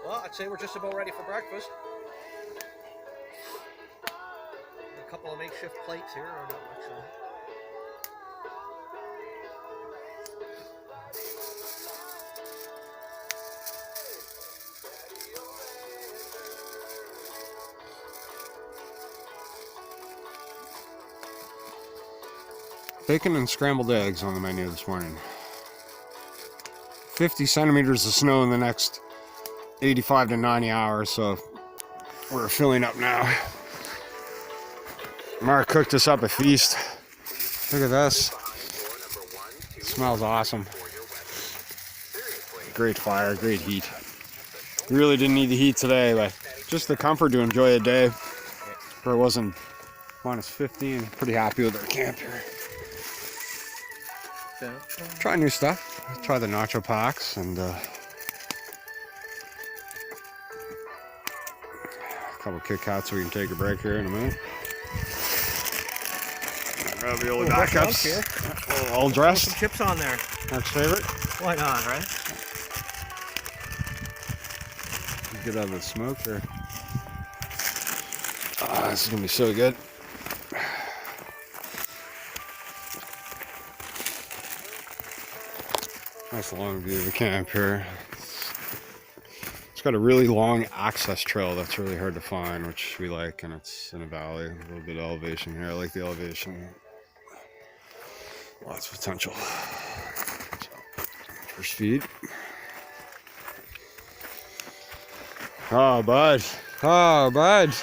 Well, I'd say we're just about ready for breakfast. A couple of makeshift plates here, or not actually. Bacon and scrambled eggs on the menu this morning. 50 centimeters of snow in the next 85 to 90 hours, so we're filling up now. Mark cooked us up a feast. Look at this. It smells awesome. Great fire, great heat. We really didn't need the heat today, but just the comfort to enjoy a day where it wasn't minus 15. Pretty happy with our camp here. Try new stuff. Try the nacho packs and a couple Kit Kats so we can take a break here in a minute. Ravioli backups. All dressed. Some chips on there. Mark's favorite. Why not, right? Get out of the smoke or. This is gonna be so good. Nice long view of the camp here. It's got a really long access trail that's really hard to find, which we like, and it's in a valley. A little bit of elevation here. I like the elevation. Lots of potential. First feed. Oh, bud. Oh, bud.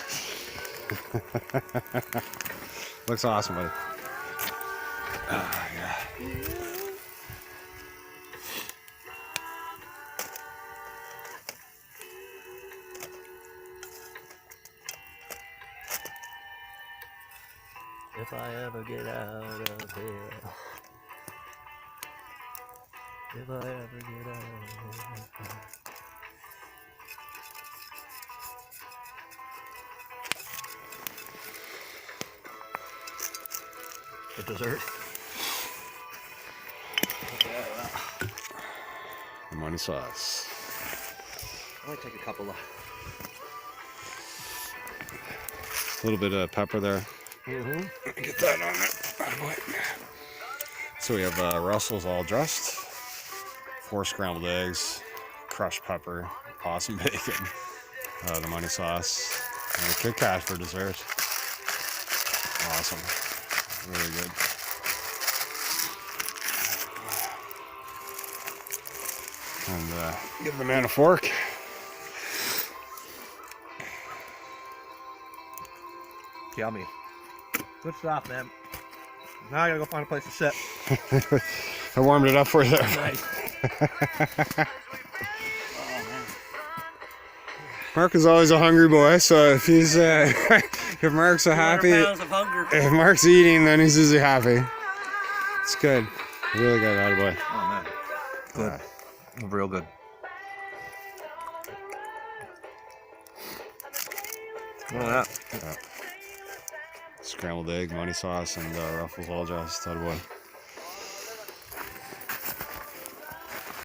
Looks awesome, buddy. Yeah. If I ever get out of here. If I ever get out of here. The dessert. Lemon sauce. I might take a couple of. A little bit of pepper there. Mm-hmm. Get that on there. So we have Russell's all dressed, 4 scrambled eggs, crushed pepper, awesome bacon, the money sauce, and a Kit Kat for dessert. Awesome. Really good. And give the man a fork. Yummy. Good stuff, man. Now I gotta go find a place to sit. I warmed it up for you there. Nice. Mark is always a hungry boy, so if he's if Mark's so happy, if Mark's eating, then he's usually happy. It's good, really good, attaboy. Oh man, good, real good. Look at that. Scrambled egg, money sauce, and Ruffles all dressed, attaboy.